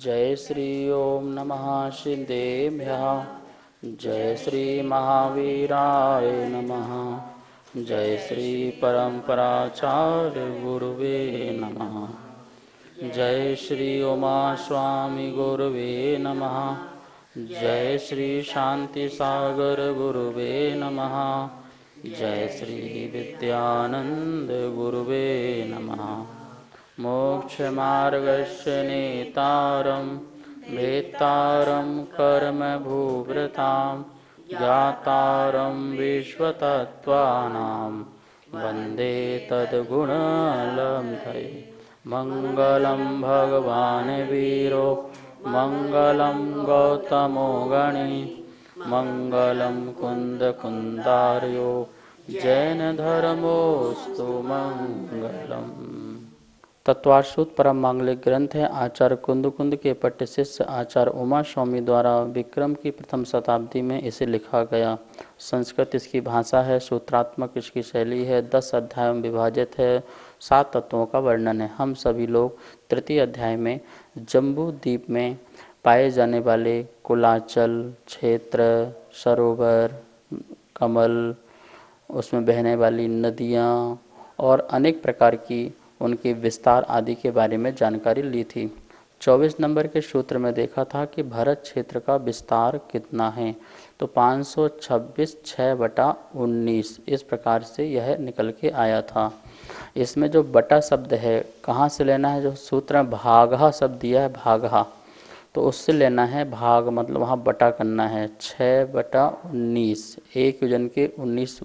जय श्री ओम नमः सिद्धेभ्यः। जय श्री महावीराय नमः। जय श्री परम्पराचार्य गुरुवे नमः। जय श्री उमा स्वामी गुरुवे नमः। जय श्री शांति सागर गुरुवे नमः। जय श्री विद्यानंद गुरुवे नमः। मोक्षमार्गस्य नेतारं वेत्तारं कर्मभूभृतां ज्ञातारं विश्वतत्त्वानां वन्दे तद्गुणलब्धये। मङ्गलं भगवान् वीरो मङ्गलं गौतमो गणी मङ्गलं कुन्दकुन्दार्यो जैनधर्मोऽस्तु मङ्गलम्। तत्वार्षूत परम मांगलिक ग्रंथ है। आचार्य कुंद के पट्ट शिष्य आचार्य उमा स्वामी द्वारा विक्रम की प्रथम शताब्दी में इसे लिखा गया। संस्कृत इसकी भाषा है, सूत्रात्मक इसकी शैली है, 10 अध्यायों में विभाजित है, 7 तत्वों का वर्णन है। हम सभी लोग तृतीय अध्याय में जम्बू द्वीप में पाए जाने वाले कुलाचल क्षेत्र, सरोवर, कमल, उसमें बहने वाली नदियाँ और अनेक प्रकार की उनके विस्तार आदि के बारे में जानकारी ली थी। 24 नंबर के सूत्र में देखा था कि भारत क्षेत्र का विस्तार कितना है, तो 526 6/19 इस प्रकार से यह निकल के आया था। इसमें जो बटा शब्द है कहाँ से लेना है, जो सूत्र में भागहा शब्द दिया है भागहा, तो उससे लेना है। भाग मतलब वहाँ बटा करना है। 6/19 एक योजन के 19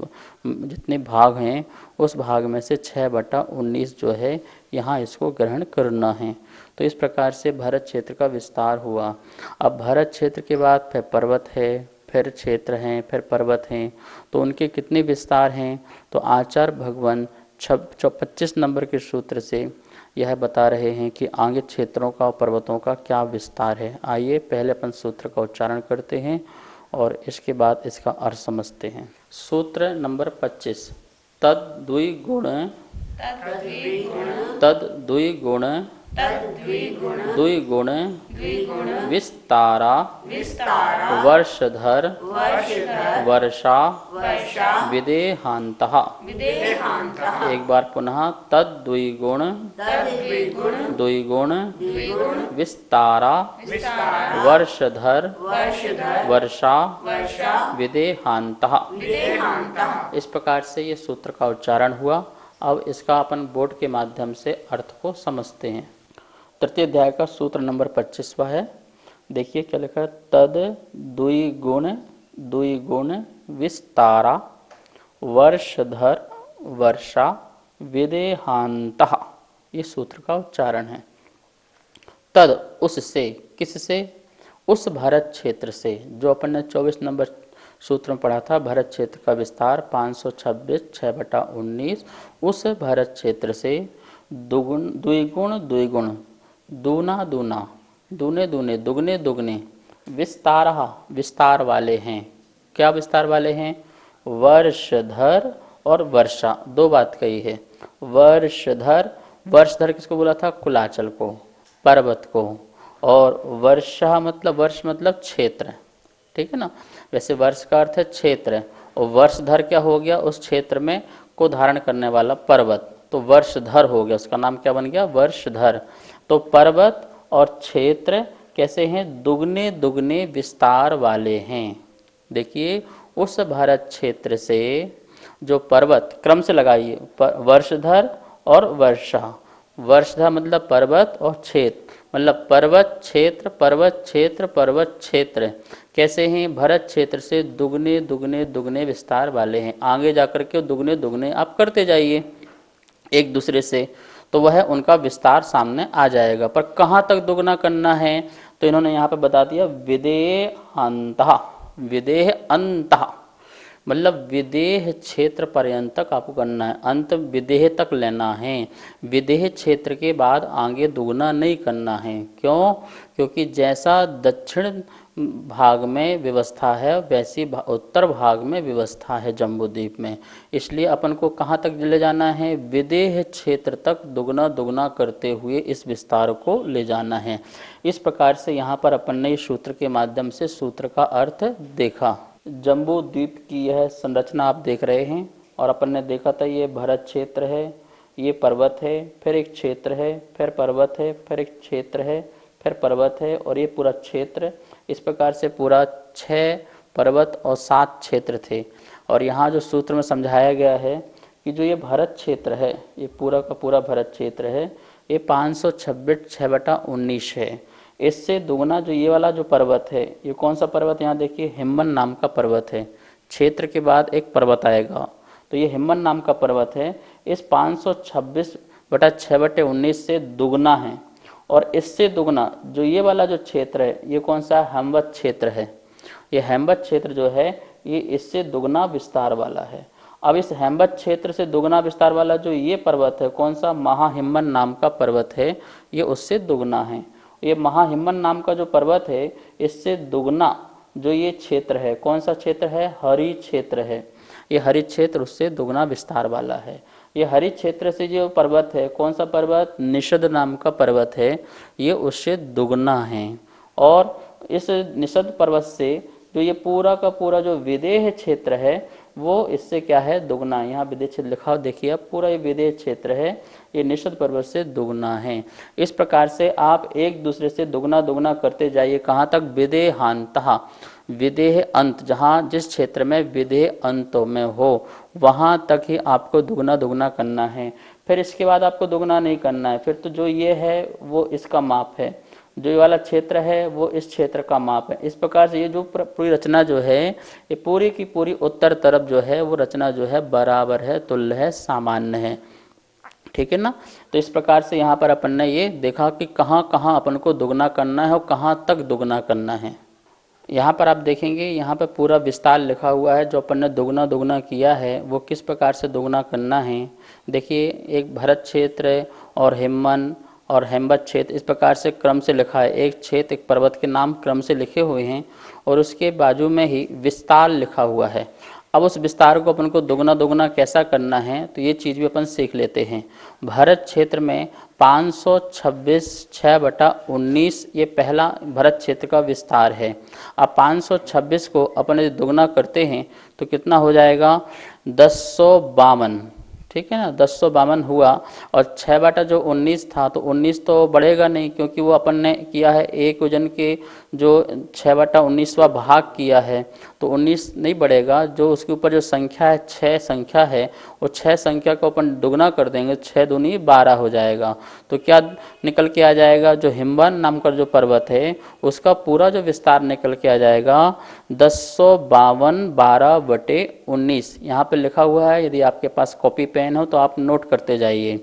जितने भाग हैं उस भाग में से 6/19 जो है यहाँ इसको ग्रहण करना है। तो इस प्रकार से भारत क्षेत्र का विस्तार हुआ। अब भारत क्षेत्र के बाद फिर पर्वत है, फिर क्षेत्र हैं, फिर पर्वत हैं, तो उनके कितने विस्तार हैं, तो आचार्य भगवान 25 नंबर के सूत्र से यह बता रहे हैं कि आगे क्षेत्रों का और पर्वतों का क्या विस्तार है। आइए पहले अपन सूत्र का उच्चारण करते हैं और इसके बाद इसका अर्थ समझते हैं। सूत्र नंबर 25। तद द्विगुण द्विगुण विस्तारा वर्षधर वर्षा विदेहांतः। एक बार पुनः तद द्विगुण विस्तारा वर्षधर वर्षा विदेहांतः। इस प्रकार से ये सूत्र का उच्चारण हुआ। अब इसका अपन बोर्ड के माध्यम से अर्थ को समझते हैं। तृतीय अध्याय का सूत्र नंबर 25वां है। देखिए क्या लिखा है। तद द्विगुण विस्तारा वर्षधर वर्षा विदेहांतः। ये सूत्र का उच्चारण है। तद उससे, किससे, उस भारत क्षेत्र से जो अपन ने 24 नंबर सूत्र में पढ़ा था। भारत क्षेत्र का विस्तार 526 6/19। उस भारत क्षेत्र से द्विगुण दूना दूने दुगने विस्तार वाले हैं। क्या विस्तार वाले हैं? वर्षधर और वर्षा, दो बात कही है। वर्षधर किसको बोला था? कुलाचल को, पर्वत को। और वर्षा मतलब, वर्ष मतलब क्षेत्र, ठीक है ना। वैसे वर्ष का अर्थ है क्षेत्र, और वर्षधर क्या हो गया? उस क्षेत्र में को धारण करने वाला पर्वत, तो वर्षधर हो गया। उसका नाम क्या बन गया? वर्षधर। तो पर्वत और क्षेत्र कैसे हैं? दुगने विस्तार वाले हैं। देखिए उस भारत क्षेत्र से जो पर्वत, क्रम से लगाइए, वर्षधर और वर्षा। वर्षधर मतलब पर्वत और क्षेत्र मतलब पर्वत क्षेत्र कैसे हैं? भरत क्षेत्र से दुगने विस्तार वाले हैं। आगे जाकर के दुगने आप करते जाइए एक दूसरे से, तो वह उनका विस्तार सामने आ जाएगा। पर कहाँ तक दुगना करना है? तो इन्होंने यहाँ पे बता दिया विदेह अंतः मतलब विदेह क्षेत्र पर्यंत तक आपको करना है। अंत विदेह तक लेना है। विदेह क्षेत्र के बाद आगे दुगना नहीं करना है। क्यों? क्योंकि जैसा दक्षिण भाग में व्यवस्था है, वैसी उत्तर भाग में व्यवस्था है जम्बूद्वीप में। इसलिए अपन को कहाँ तक ले जाना है, विदेह क्षेत्र तक दुगना दुगना करते हुए इस विस्तार को ले जाना है। इस प्रकार से यहाँ पर अपन ने इस सूत्र के माध्यम से सूत्र का अर्थ देखा। जम्बूद्वीप की यह संरचना आप देख रहे हैं, और अपन ने देखा था ये भरत क्षेत्र है, ये पर्वत है, फिर एक क्षेत्र है, फिर पर्वत है, फिर एक क्षेत्र है, फिर पर्वत है, और ये पूरा क्षेत्र। इस प्रकार से पूरा 6 पर्वत और 7 क्षेत्र थे। और यहाँ जो सूत्र में समझाया गया है कि जो ये भरत क्षेत्र है, ये पूरा का पूरा भरत क्षेत्र है, ये 526 6/19 है। इससे दुगना जो ये वाला जो पर्वत है, ये कौन सा पर्वत, यहाँ देखिए हिम्मन नाम का पर्वत है। क्षेत्र के बाद एक पर्वत आएगा, तो ये हिम्मन नाम का पर्वत है। इस 526/6/19 से दुगना है। और इससे दुगना जो ये वाला जो क्षेत्र है, ये कौन सा हेमवत क्षेत्र है। ये हेमवत क्षेत्र जो है ये इससे दुगना विस्तार वाला है। अब इस हेमवत क्षेत्र से दुगना विस्तार वाला जो ये पर्वत है, कौन सा, महाहिम्मन नाम का पर्वत है, ये उससे दुगना है। ये महाहिम्मन नाम का जो पर्वत है, इससे दुगना जो ये क्षेत्र है, कौन सा क्षेत्र है, हरि क्षेत्र है। ये हरि क्षेत्र उससे दुगना विस्तार वाला है। ये हरि क्षेत्र से जो पर्वत है, कौन सा पर्वत, निषद नाम का पर्वत है, ये उससे दुगना है। और इस निषद पर्वत से जो ये पूरा का पूरा जो विदेह क्षेत्र है, वो इससे क्या है, दुगना। यहाँ विदेह क्षेत्र लिखा हो, देखिए अब पूरा ये विदेह क्षेत्र है, ये निषद पर्वत से दुगना है। इस प्रकार से आप एक दूसरे से दुगना दुगना करते जाइए, कहाँ तक, विदेहांतः, विदेह अंत, जहाँ जिस क्षेत्र में विदेह अंत में हो वहाँ तक ही आपको दुगना दुगना करना है। फिर इसके बाद आपको दुगना नहीं करना है। फिर तो जो ये है वो इसका माप है, जो ये वाला क्षेत्र है वो इस क्षेत्र का माप है। इस प्रकार से ये जो पूरी रचना जो है, ये पूरी की पूरी उत्तर तरफ जो है वो रचना जो है बराबर है, तुल्य है, सामान्य है। ठीक है ना। तो इस प्रकार से यहाँ पर अपन ने ये देखा कि कहाँ कहाँ अपन को दुगना करना है और कहाँ तक दुगना करना है। यहाँ पर आप देखेंगे, यहाँ पर पूरा विस्तार लिखा हुआ है। जो अपन ने दुगना दुगना किया है वो किस प्रकार से दुगना करना है। देखिए, एक भरत क्षेत्र और हिम्मन और हेमवत क्षेत्र, इस प्रकार से क्रम से लिखा है। एक क्षेत्र, एक पर्वत के नाम क्रम से लिखे हुए हैं, और उसके बाजू में ही विस्तार लिखा हुआ है। अब उस विस्तार को अपन को दुगना दुगना कैसा करना है, तो ये चीज़ भी अपन सीख लेते हैं। भरत क्षेत्र में 526 6/19 ये पहला भरत क्षेत्र का विस्तार है। अब 526 को अपन यदि दुगना करते हैं तो कितना हो जाएगा, 1052। ठीक है ना, 1052 हुआ। और 6/19 था, तो 19 तो बढ़ेगा नहीं, क्योंकि वो अपन ने किया है एक वजन के जो 6/19वां भाग किया है, तो 19 नहीं बढ़ेगा। जो उसके ऊपर जो संख्या है, 6 संख्या है, वो 6 संख्या को अपन दुगना कर देंगे, 6 दूनी 12 हो जाएगा। तो क्या निकल के आ जाएगा, जो हिम्मन नाम का जो पर्वत है उसका पूरा जो विस्तार निकल के आ जाएगा 1052 12/19। यहाँ पे लिखा हुआ है, यदि आपके पास कॉपी पेन हो तो आप नोट करते जाइए।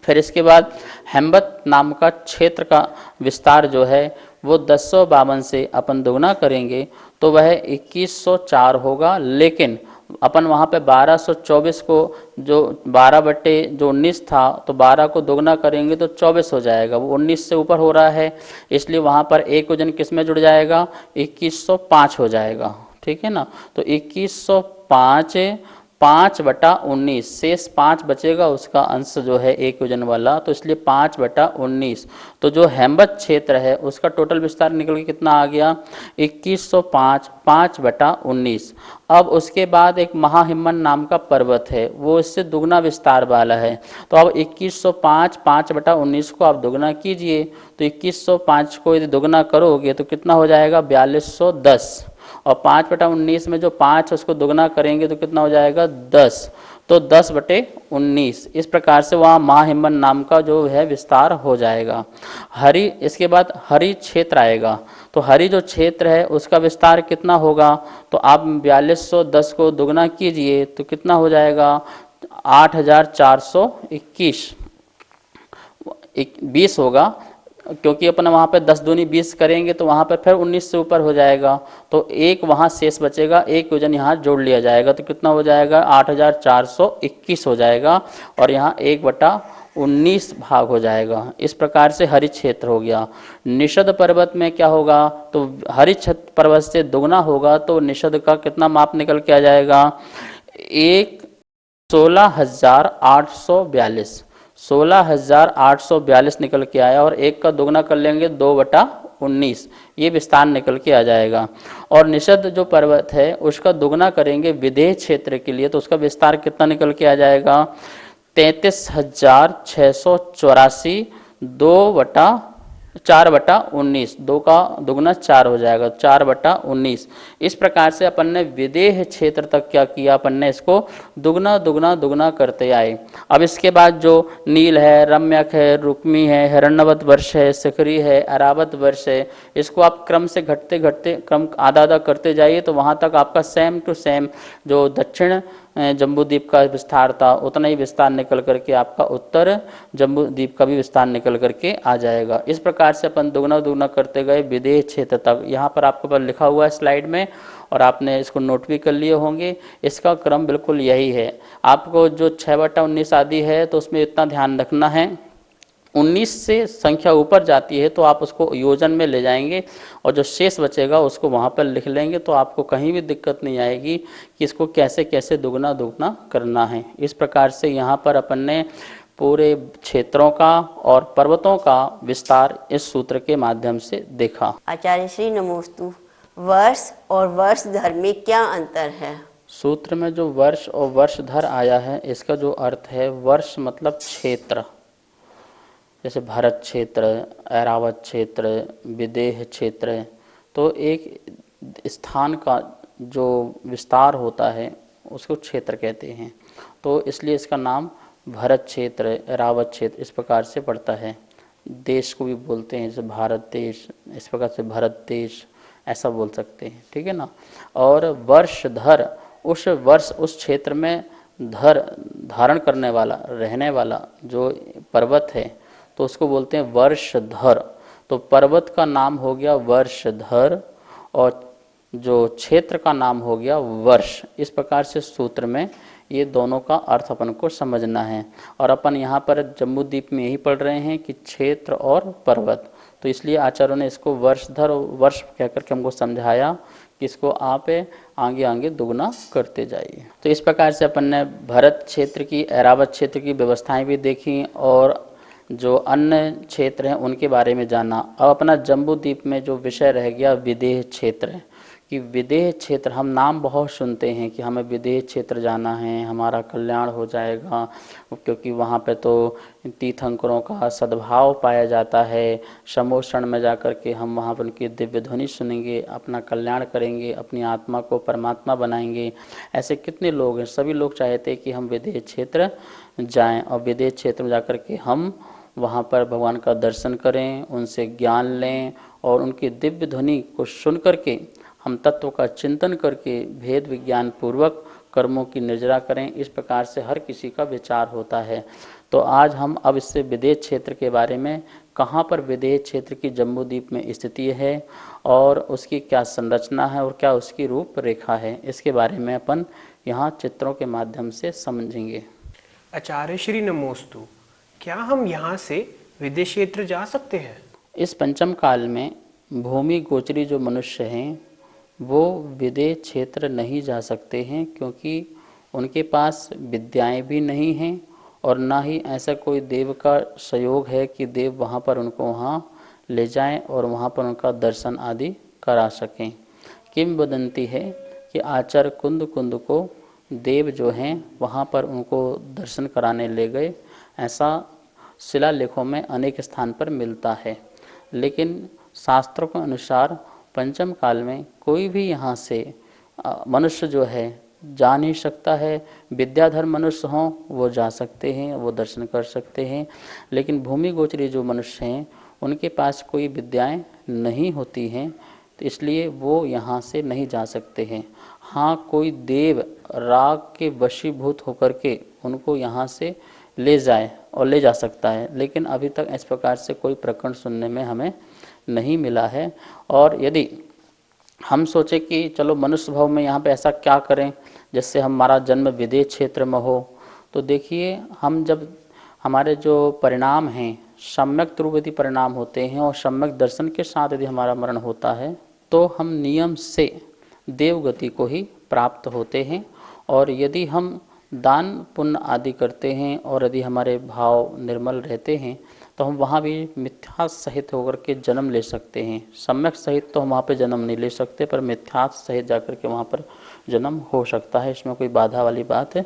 फिर इसके बाद हेमवत नाम का क्षेत्र का विस्तार जो है वो 1052 से अपन दुगना करेंगे तो वह 2104 होगा। लेकिन अपन वहाँ पे 1224 को, जो 12/19 था, तो 12 को दुगना करेंगे तो 24 हो जाएगा। वो 19 से ऊपर हो रहा है, इसलिए वहाँ पर एक वजन किस में जुड़ जाएगा, 2105 हो जाएगा। ठीक है ना। तो 2105 5/19, शेष 5 बचेगा, उसका अंश जो है एक वजन वाला, तो इसलिए 5/19। तो जो हेमवत क्षेत्र है उसका टोटल विस्तार निकल के कितना आ गया, 2105 5/19। अब उसके बाद एक महाहिम्मन नाम का पर्वत है, वो इससे दुगना विस्तार वाला है। तो अब 2105 5/19 को आप दुगना कीजिए, तो 2105 को यदि दुगना करोगे तो कितना हो जाएगा, 4210। और 5/19 में जो 5 उसको दुगना करेंगे तो कितना हो जाएगा, 10। तो 10/19। इस प्रकार से वहाँ महाहिम्मन नाम का जो है विस्तार हो जाएगा। हरि, इसके बाद हरि क्षेत्र आएगा। तो हरि जो क्षेत्र है उसका विस्तार कितना होगा, तो आप 4210 को दुगना कीजिए तो कितना हो जाएगा, 8421 20 होगा, क्योंकि अपन वहाँ पे 10 दूनी 20 करेंगे तो वहाँ पे फिर 19 से ऊपर हो जाएगा। तो एक वहाँ शेष बचेगा, एक वजन यहाँ जोड़ लिया जाएगा, तो कितना हो जाएगा, 8421 हो जाएगा। और यहाँ 1/19 19 भाग हो जाएगा। इस प्रकार से हरित क्षेत्र हो गया। निषद पर्वत में क्या होगा, तो हरित क्षेत्र पर्वत से दुगना होगा, तो निषद का कितना माप निकल के आ जाएगा, 16,842 16,842 निकल के आया, और एक का दुगना कर लेंगे 2/19, ये विस्तार निकल के आ जाएगा। और निषद जो पर्वत है उसका दुगना करेंगे विदेह क्षेत्र के लिए, तो उसका विस्तार कितना निकल के आ जाएगा, 33,684, 4/19, 2 का दुगना 4 हो जाएगा, 4/19। इस प्रकार से अपन ने विदेह क्षेत्र तक क्या किया, अपन ने इसको दुगना दुगना दुगना करते आए। अब इसके बाद जो नील है, रम्यक है, रुक्मी है, हिरण्यवत वर्ष है, शिखरी है, अरावत वर्ष है, इसको आप क्रम से घटते घटते क्रम आधा आधा करते जाइए, तो वहाँ तक आपका सेम टू सेम जो दक्षिण जम्बूद्वीप का विस्तार था उतना ही विस्तार निकल करके आपका उत्तर जम्बूद्वीप का भी विस्तार निकल करके आ जाएगा। इस प्रकार से अपन दुगना दुगना करते गए विदेह क्षेत्र तक। यहाँ पर आपके पास लिखा हुआ है स्लाइड में, और आपने इसको नोट भी कर लिए होंगे। इसका क्रम बिल्कुल यही है। आपको जो 6/19 आदि है तो उसमें इतना ध्यान रखना है, 19 से संख्या ऊपर जाती है तो आप उसको योजन में ले जाएंगे, और जो शेष बचेगा उसको वहाँ पर लिख लेंगे, तो आपको कहीं भी दिक्कत नहीं आएगी कि इसको कैसे कैसे दुगना दुगना करना है। इस प्रकार से यहाँ पर अपन ने पूरे क्षेत्रों का और पर्वतों का विस्तार इस सूत्र के माध्यम से देखा। आचार्य श्री नमोस्तु, वर्ष और वर्षधर में क्या अंतर है? सूत्र में जो वर्ष और वर्षधर आया है, इसका जो अर्थ है, वर्ष मतलब क्षेत्र, जैसे भरत क्षेत्र, ऐरावत क्षेत्र, विदेह क्षेत्र, तो एक स्थान का जो विस्तार होता है उसको क्षेत्र कहते हैं। तो इसलिए इसका नाम भरत क्षेत्र, ऐरावत क्षेत्र इस प्रकार से पड़ता है। देश को भी बोलते हैं, जैसे भारत देश, इस प्रकार से भरत देश ऐसा बोल सकते हैं, ठीक है ना। और वर्षधर, उस वर्ष उस क्षेत्र में धारण करने वाला, रहने वाला जो पर्वत है तो उसको बोलते हैं वर्षधर। तो पर्वत का नाम हो गया वर्षधर और जो क्षेत्र का नाम हो गया वर्ष। इस प्रकार से सूत्र में ये दोनों का अर्थ अपन को समझना है। और अपन यहाँ पर जम्बूद्वीप में यही पढ़ रहे हैं कि क्षेत्र और पर्वत, तो इसलिए आचार्यों ने इसको वर्षधर वर्ष कहकर के हमको समझाया कि इसको आप आगे आगे दुगना करते जाइए। तो इस प्रकार से अपन ने भरत क्षेत्र की, ऐरावत क्षेत्र की व्यवस्थाएं भी देखी और जो अन्य क्षेत्र हैं उनके बारे में जाना। अब अपना जम्बूद्वीप में जो विषय रह गया विदेह क्षेत्र, कि विदेह क्षेत्र हम नाम बहुत सुनते हैं कि हमें विदेह क्षेत्र जाना है, हमारा कल्याण हो जाएगा, क्योंकि वहाँ पे तो तीर्थंकरों का सद्भाव पाया जाता है। समोषण में जा कर के हम वहाँ पर उनकी दिव्य ध्वनि सुनेंगे, अपना कल्याण करेंगे, अपनी आत्मा को परमात्मा बनाएंगे। ऐसे कितने लोग हैं, सभी लोग चाहते हैं कि हम विदेह क्षेत्र जाएं और विदेह क्षेत्र में जा कर के हम वहाँ पर भगवान का दर्शन करें, उनसे ज्ञान लें और उनकी दिव्य ध्वनि को सुन करके हम तत्व का चिंतन करके भेद विज्ञान पूर्वक कर्मों की निर्जरा करें। इस प्रकार से हर किसी का विचार होता है। तो आज हम अब इससे विदेह क्षेत्र के बारे में, कहाँ पर विदेह क्षेत्र की जम्बूद्वीप में स्थिति है और उसकी क्या संरचना है और क्या उसकी रूपरेखा है, इसके बारे में अपन यहाँ चित्रों के माध्यम से समझेंगे। आचार्य श्री नमोस्तु, क्या हम यहाँ से विदेह क्षेत्र जा सकते हैं? इस पंचम काल में भूमि गोचरी जो मनुष्य हैं वो विदेह क्षेत्र नहीं जा सकते हैं, क्योंकि उनके पास विद्याएं भी नहीं हैं और ना ही ऐसा कोई देव का सहयोग है कि देव वहाँ पर उनको वहाँ ले जाएं और वहाँ पर उनका दर्शन आदि करा सकें। किंवदंती है कि आचार्य कुंद को देव जो हैं वहाँ पर उनको दर्शन कराने ले गए, ऐसा शिलालेखों में अनेक स्थान पर मिलता है। लेकिन शास्त्रों के अनुसार पंचम काल में कोई भी यहाँ से मनुष्य जो है जा नहीं सकता है। विद्याधर मनुष्य हों वो जा सकते हैं, वो दर्शन कर सकते हैं, लेकिन भूमि गोचरी जो मनुष्य हैं उनके पास कोई विद्याएं नहीं होती हैं, तो इसलिए वो यहाँ से नहीं जा सकते हैं। हाँ, कोई देव राग के वशीभूत होकर के उनको यहाँ से ले जाए और ले जा सकता है, लेकिन अभी तक इस प्रकार से कोई प्रकरण सुनने में हमें नहीं मिला है। और यदि हम सोचे कि चलो मनुष्य भाव में यहाँ पे ऐसा क्या करें जिससे हमारा जन्म विदेह क्षेत्र में हो, तो देखिए हम जब हमारे जो परिणाम हैं सम्यक ध्रुव यदि परिणाम होते हैं और सम्यक दर्शन के साथ यदि हमारा मरण होता है तो हम नियम से देवगति को ही प्राप्त होते हैं। और यदि हम दान पुण्य आदि करते हैं और यदि हमारे भाव निर्मल रहते हैं तो हम वहाँ भी मिथ्या सहित होकर के जन्म ले सकते हैं। सम्यक सहित तो हम वहाँ पे जन्म नहीं ले सकते, पर मिथ्या सहित जाकर के वहाँ पर जन्म हो सकता है, इसमें कोई बाधा वाली बात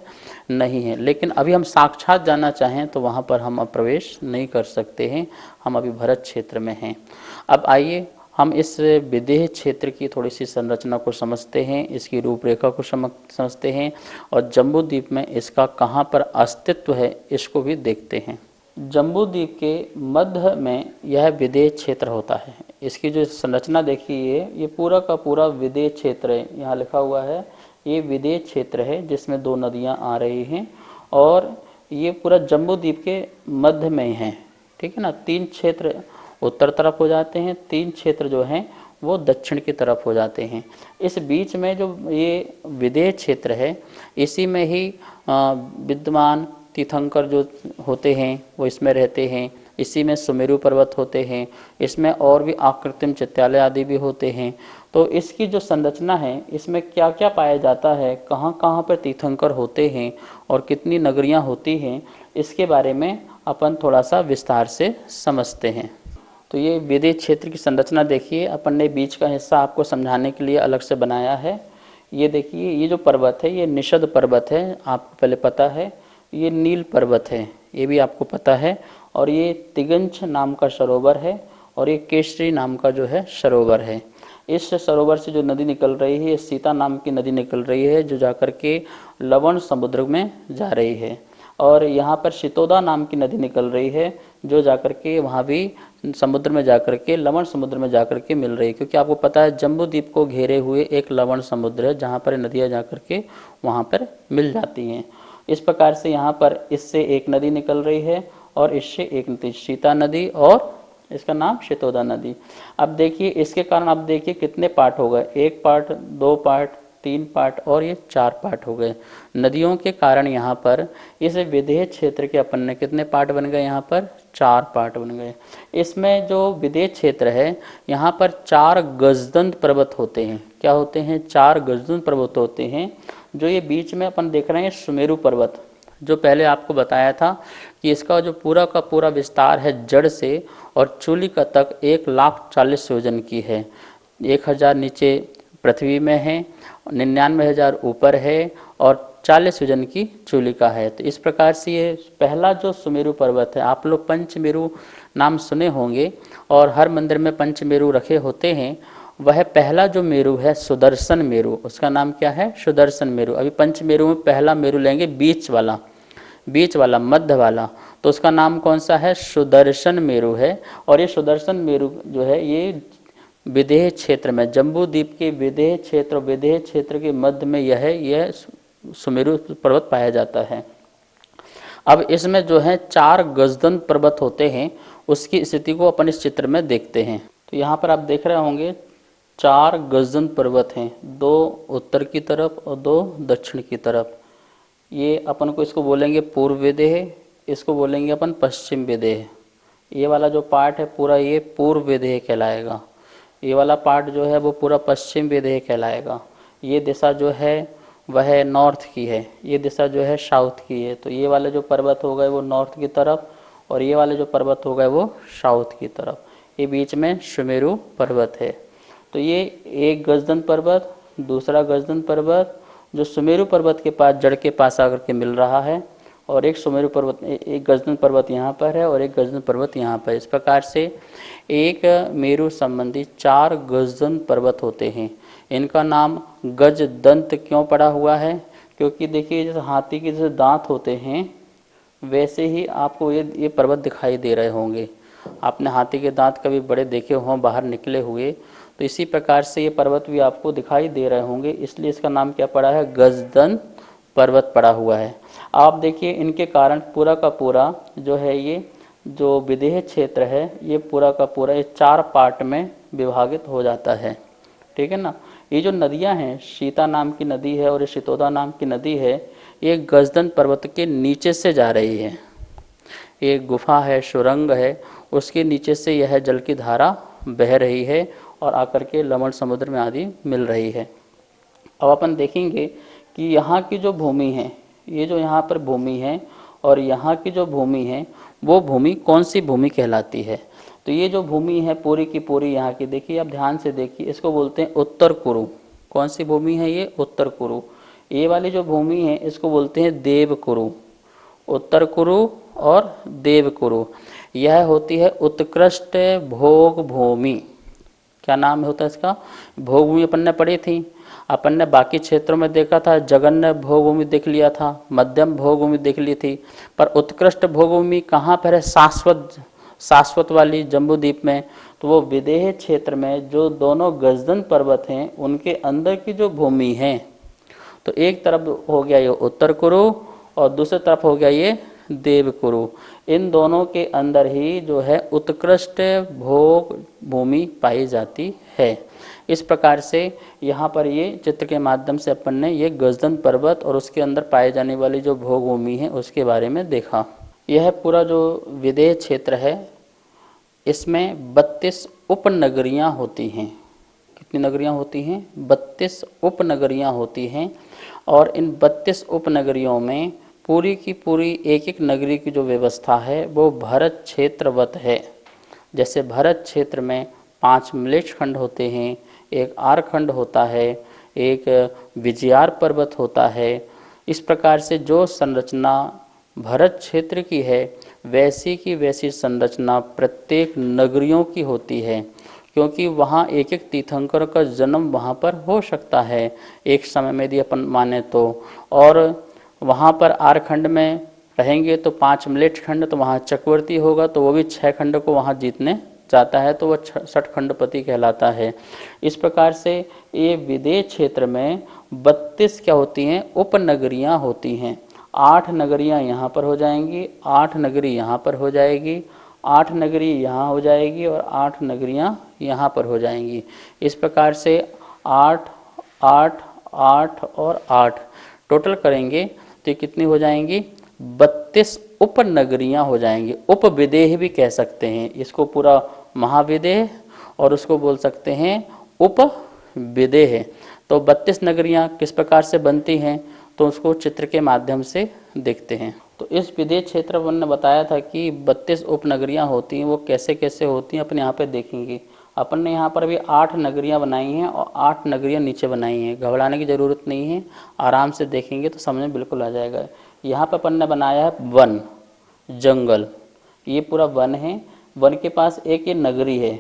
नहीं है। लेकिन अभी हम साक्षात जाना चाहें तो वहाँ पर हम प्रवेश नहीं कर सकते हैं, हम अभी भरत क्षेत्र में हैं। अब आइए हम इस विदेह क्षेत्र की थोड़ी सी संरचना को समझते हैं, इसकी रूपरेखा को समझते हैं और जम्बू द्वीप में इसका कहाँ पर अस्तित्व है इसको भी देखते हैं। जम्बू द्वीप के मध्य में यह विदेह क्षेत्र होता है। इसकी जो संरचना देखिए, ये पूरा का पूरा विदेह क्षेत्र है। यहाँ लिखा हुआ है ये विदेह क्षेत्र है जिसमें दो नदियाँ आ रही हैं और ये पूरा जम्बू द्वीप के मध्य में है, ठीक है ना। 3 क्षेत्र उत्तर तरफ हो जाते हैं, 3 क्षेत्र जो हैं वो दक्षिण की तरफ हो जाते हैं। इस बीच में जो ये विदेह क्षेत्र है इसी में ही विद्यमान तीर्थंकर जो होते हैं वो इसमें रहते हैं। इसी में सुमेरु पर्वत होते हैं, इसमें और भी आकृतिम चित्यालय आदि भी होते हैं। तो इसकी जो संरचना है इसमें क्या क्या पाया जाता है, कहाँ कहाँ पर तीर्थंकर होते हैं और कितनी नगरियाँ होती हैं, इसके बारे में अपन थोड़ा सा विस्तार से समझते हैं। तो ये विदेह क्षेत्र की संरचना देखिए, अपन ने बीच का हिस्सा आपको समझाने के लिए अलग से बनाया है। ये देखिए, ये जो पर्वत है ये निषद पर्वत है, आपको पहले पता है। ये नील पर्वत है, ये भी आपको पता है। और ये तिगंछ नाम का सरोवर है और ये केसरी नाम का जो है सरोवर है। इस सरोवर से जो नदी निकल रही है ये सीता नाम की नदी निकल रही है जो जाकर के लवण समुद्र में जा रही है। और यहाँ पर शितोदा नाम की नदी निकल रही है जो जाकर के वहाँ भी समुद्र में जाकर के लवण समुद्र में जाकर के मिल रही है। क्योंकि आपको पता है जम्बू द्वीप को घेरे हुए एक लवण समुद्र है जहाँ पर नदियाँ जाकर के वहाँ पर मिल जाती हैं। इस प्रकार से यहाँ पर इससे एक नदी निकल रही है और इससे एक नदी सीता नदी और इसका नाम शितोदा नदी। अब देखिए इसके कारण आप देखिए कितने पार्ट हो गए, 1 पार्ट, 2 पार्ट, 3 पार्ट और ये 4 पार्ट हो गए। नदियों के कारण यहाँ पर इस विदेह क्षेत्र के अपन ने कितने पार्ट बन गए, यहाँ पर 4 पार्ट बन गए। इसमें जो विदेह क्षेत्र है यहाँ पर 4 गजदंत पर्वत होते हैं। क्या होते हैं? 4 गजदंत पर्वत होते हैं। जो ये बीच में अपन देख रहे हैं सुमेरु पर्वत, जो पहले आपको बताया था कि इसका जो पूरा का पूरा विस्तार है जड़ से और चूलिका तक 1,40,000 योजन की है। 1,000 नीचे पृथ्वी में है, 99,000 ऊपर है और 40 योजन की चूलिका है। तो इस प्रकार से ये पहला जो सुमेरु पर्वत है, आप लोग पंचमेरु नाम सुने होंगे और हर मंदिर में पंचमेरु रखे होते हैं। वह पहला जो मेरु है सुदर्शन मेरु, उसका नाम क्या है? सुदर्शन मेरु। अभी पंचमेरु में पहला मेरु लेंगे बीच वाला मध्य वाला, तो उसका नाम कौन सा है? सुदर्शन मेरु है। और ये सुदर्शन मेरु जो है ये विदेह क्षेत्र में, जम्बू द्वीप के विदेह क्षेत्र के मध्य में यह सुमेरु पर्वत पाया जाता है। अब इसमें जो है 4 गजदंत पर्वत होते हैं, उसकी स्थिति को अपन इस चित्र में देखते हैं। तो यहाँ पर आप देख रहे होंगे 4 गजदंत पर्वत हैं, 2 उत्तर की तरफ और 2 दक्षिण की तरफ। ये अपन को इसको बोलेंगे पूर्व विदेह, इसको बोलेंगे अपन पश्चिम विदेह। ये वाला जो पार्ट है पूरा ये पूर्व विदेह कहलाएगा, ये वाला पार्ट जो है वो पूरा पश्चिम विदेह कहलाएगा। ये दिशा जो है वह नॉर्थ की है, ये दिशा जो है साउथ की है। तो ये वाले जो पर्वत हो गए वो नॉर्थ की तरफ और ये वाले जो पर्वत हो गए वो साउथ की तरफ। ये बीच में सुमेरु पर्वत है। तो ये एक गजदंत पर्वत, दूसरा गजदंत पर्वत जो सुमेरु पर्वत के पास जड़ के पास आकर के मिल रहा है, और एक सुमेरु पर्वत, एक गजदंत पर्वत यहाँ पर है और एक गजदंत पर्वत यहाँ पर। इस प्रकार से एक मेरु संबंधी 4 गजदंत पर्वत होते हैं। इनका नाम गजदंत क्यों पड़ा हुआ है? क्योंकि देखिए जैसे हाथी के जैसे दांत होते हैं वैसे ही आपको ये पर्वत दिखाई दे रहे होंगे। आपने हाथी के दांत कभी बड़े देखे हों बाहर निकले हुए, तो इसी प्रकार से ये पर्वत भी आपको दिखाई दे रहे होंगे, इसलिए इसका नाम क्या पड़ा है? गजदंत पर्वत पड़ा हुआ है। आप देखिए इनके कारण पूरा का पूरा जो है ये जो विदेह क्षेत्र है ये पूरा का पूरा ये 4 पार्ट में विभाजित हो जाता है, ठीक है ना। ये जो नदियां हैं, सीता नाम की नदी है और ये शितोदा नाम की नदी है, ये गजदंत पर्वत के नीचे से जा रही है। एक गुफा है, सुरंग है, उसके नीचे से यह जल की धारा बह रही है और आकर के लवण समुद्र में आदि मिल रही है। अब अपन देखेंगे कि यहाँ की जो भूमि है, ये जो यहाँ पर भूमि है और यहाँ की जो भूमि है, वो भूमि कौन सी भूमि कहलाती है। तो ये जो भूमि है पूरी की पूरी यहाँ की, देखिए आप ध्यान से देखिए, इसको बोलते हैं उत्तर कुरु। कौन सी भूमि है ये? उत्तर कुरु। ये वाली जो भूमि है इसको बोलते हैं देव कुरु। उत्तर कुरु और देव कुरु, यह होती है उत्कृष्ट भोग भूमि। क्या नाम होता है इसका? भोग भूमि अपन ने पढ़ी थी। अपन ने बाकी क्षेत्रों में देखा था, जघन्य भोग भूमि देख लिया था, मध्यम भोग भूमि देख ली थी, पर उत्कृष्ट भोग भूमि कहाँ पर है? शाश्वत वाली जम्बूद्वीप में। तो वो विदेह क्षेत्र में जो दोनों गजदन पर्वत हैं उनके अंदर की जो भूमि है, तो एक तरफ हो गया ये उत्तर कुरु और दूसरी तरफ हो गया ये देव कुरु। इन दोनों के अंदर ही जो है उत्कृष्ट भोग भूमि पाई जाती है। इस प्रकार से यहाँ पर ये चित्र के माध्यम से अपन ने ये गजदन पर्वत और उसके अंदर पाए जाने वाली जो भोग भूमि है उसके बारे में देखा। यह पूरा जो विदेह क्षेत्र है इसमें 32 उपनगरियाँ होती हैं। कितनी नगरियाँ होती हैं? 32 उपनगरियाँ होती हैं। और इन 32 उपनगरियों में पूरी की पूरी एक एक नगरी की जो व्यवस्था है वो भरत क्षेत्रवत है। जैसे भरत क्षेत्र में 5 मिलेच्छ खंड होते हैं, एक आर खंड होता है, एक विजयार पर्वत होता है। इस प्रकार से जो संरचना भरत क्षेत्र की है वैसी की वैसी संरचना प्रत्येक नगरियों की होती है, क्योंकि वहाँ एक एक तीर्थंकर का जन्म वहाँ पर हो सकता है एक समय में यदि अपन माने तो। और वहाँ पर आर खंड में रहेंगे तो 5 मिलेच्छ खंड, तो वहाँ चक्रवर्ती होगा तो वो भी 6 खंड को वहाँ जीतने जाता है, तो वह 60 खंडपति कहलाता है। इस प्रकार से ये विदेह क्षेत्र में 32 क्या होती हैं? उपनगरियाँ होती हैं। 8 नगरियाँ यहाँ पर हो जाएंगी, 8 नगरी यहाँ पर हो जाएगी, 8 नगरी यहाँ हो जाएगी और 8 नगरियाँ यहाँ पर हो जाएंगी। इस प्रकार से 8, 8, 8 और 8 टोटल करेंगे तो कितनी हो जाएंगी? 32 उपनगरियाँ हो जाएंगी। उपविदेह भी कह सकते हैं इसको, पूरा महाविदेह, और उसको बोल सकते हैं उपविदेह। तो 32 नगरियाँ किस प्रकार से बनती हैं तो उसको चित्र के माध्यम से देखते हैं। तो इस विदेह क्षेत्र वन ने बताया था कि 32 उपनगरियाँ होती हैं, वो कैसे कैसे होती हैं अपन यहाँ पे देखेंगे। अपन ने यहाँ पर भी 8 नगरियाँ बनाई हैं और 8 नगरियाँ नीचे बनाई हैं। घबराने की ज़रूरत नहीं है, आराम से देखेंगे तो समझ में बिल्कुल आ जाएगा। यहाँ पर अपन ने बनाया है वन, जंगल, ये पूरा वन है। वन के पास एक ये नगरी है,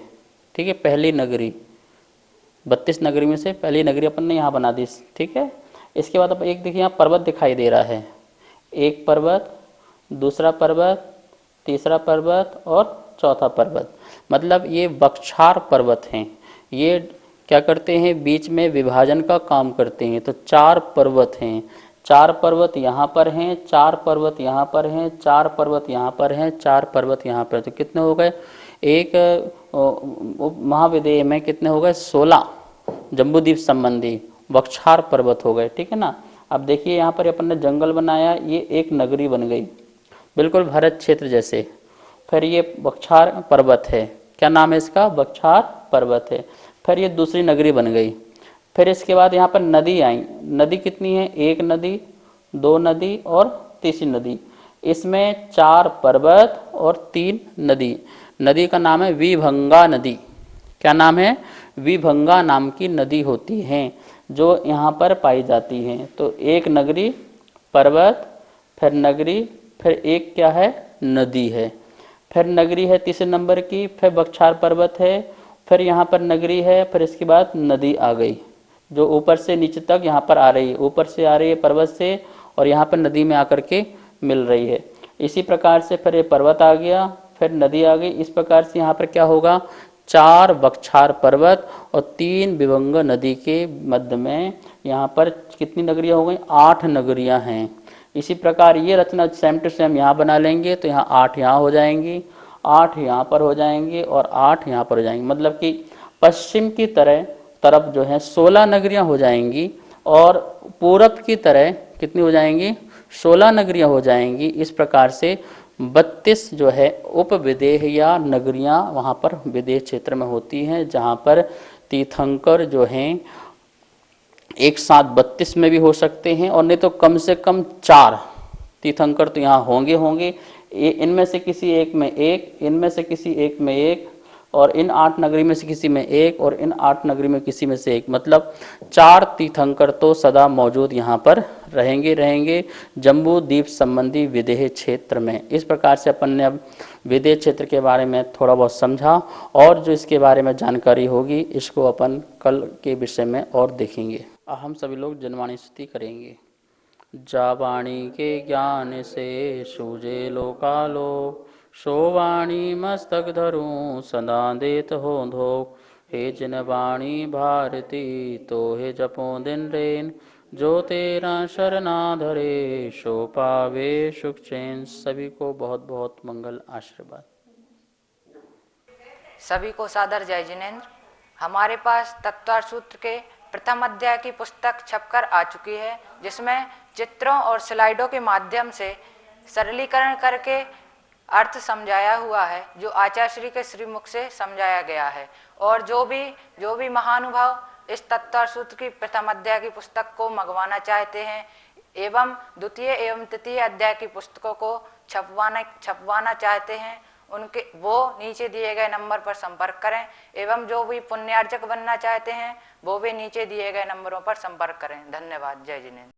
ठीक है, पहली नगरी। 32 नगरी में से पहली नगरी अपन ने यहाँ बना दी, ठीक है। इसके बाद अब एक देखिए यहाँ पर्वत दिखाई दे रहा है, एक पर्वत, दूसरा पर्वत, तीसरा पर्वत और चौथा पर्वत, मतलब ये वक्षार पर्वत हैं। ये क्या करते हैं? बीच में विभाजन का काम करते हैं। तो 4 पर्वत हैं, 4 पर्वत यहाँ पर हैं, 4 पर्वत यहाँ पर हैं, 4 पर्वत यहाँ पर हैं, 4 पर्वत यहाँ पर। तो कितने हो गए? एक महाविदेह में कितने हो गए? 16 जम्बूद्वीप संबंधी वक्षार पर्वत हो गए, ठीक है ना। अब देखिए यहाँ पर अपन ने जंगल बनाया, ये एक नगरी बन गई बिल्कुल भरत क्षेत्र जैसे। फिर ये वक्षार पर्वत है, क्या नाम है इसका? वक्षार पर्वत है। फिर ये दूसरी नगरी बन गई। फिर इसके बाद यहाँ पर नदी आई। नदी कितनी है? एक नदी, 2 नदी और तीसरी नदी। इसमें 4 पर्वत और 3 नदी। नदी का नाम है विभंगा नदी। क्या नाम है? विभंगा नाम की नदी होती है जो यहाँ पर पाई जाती है। तो एक नगरी, पर्वत, फिर नगरी, फिर एक क्या है? नदी है। फिर नगरी है तीसरे नंबर की, फिर वक्षार पर्वत है, फिर यहाँ पर नगरी है, फिर इसके बाद नदी आ गई जो ऊपर से नीचे तक यहाँ पर आ रही है। ऊपर से आ रही है पर्वत से और यहाँ पर नदी में आकर के मिल रही है। इसी प्रकार से फिर ये पर्वत आ गया, फिर नदी आ गई। इस प्रकार से यहाँ पर क्या होगा? 4 वक्षार पर्वत और 3 विभंग नदी के मध्य में यहाँ पर कितनी नगरियाँ हो गई? 8 नगरियाँ हैं। इसी प्रकार ये रचना सेम टू सेम यहाँ बना लेंगे तो यहाँ 8 यहाँ हो जाएंगी, 8 यहाँ पर हो जाएंगी और 8 यहाँ पर हो जाएंगी। मतलब कि पश्चिम की तरफ जो है 16 नगरियाँ हो जाएंगी और पूरब की तरह कितनी हो जाएंगी? 16 नगरियाँ हो जाएंगी। इस प्रकार से 32 जो है उप विदेह या नगरियां वहाँ पर विदेह क्षेत्र में होती हैं, जहाँ पर तीर्थंकर जो हैं एक साथ 32 में भी हो सकते हैं, और नहीं तो कम से कम 4 तीर्थंकर तो यहाँ होंगे होंगे। इनमें से किसी एक में एक, इनमें से किसी एक में एक, और इन 8 नगरी में से किसी में एक, और इन 8 नगरी में किसी में से एक, मतलब 4 तीर्थंकर तो सदा मौजूद यहाँ पर रहेंगे जम्बू द्वीप संबंधी विदेह क्षेत्र में। इस प्रकार से अपन ने अब विदेह क्षेत्र के बारे में थोड़ा बहुत समझा, और जो इसके बारे में जानकारी होगी इसको अपन कल के विषय में और देखेंगे। हम सभी लोग जनवाणी स्तुति करेंगे। जा वाणी के ज्ञान से सूझे लोकालोक, सो वाणी मस्तक धरूं सदा देत हो धोख। हे जिन वाणी भारती तो हे जपो दिन रेन, जो तेरा शरणा धरे सो पावे सुख चैन। सभी को बहुत बहुत मंगल आशीर्वाद। सभी को सादर जय जिनेन्द्र। हमारे पास तत्वार्थ सूत्र के प्रथम अध्याय की पुस्तक छपकर आ चुकी है, जिसमें चित्रों और स्लाइडों के माध्यम से सरलीकरण करके अर्थ समझाया हुआ है, जो आचार्य श्री के श्रीमुख से समझाया गया है। और जो भी महानुभाव इस तत्वार्थ सूत्र की प्रथम अध्याय की पुस्तक को मंगवाना चाहते हैं एवं द्वितीय एवं तृतीय अध्याय की पुस्तकों को छपवाना चाहते हैं, उनके वो नीचे दिए गए नंबर पर संपर्क करें। एवं जो भी पुण्यार्जक बनना चाहते हैं वो भी नीचे दिए गए नंबरों पर संपर्क करें। धन्यवाद। जय जिनेन्द्र।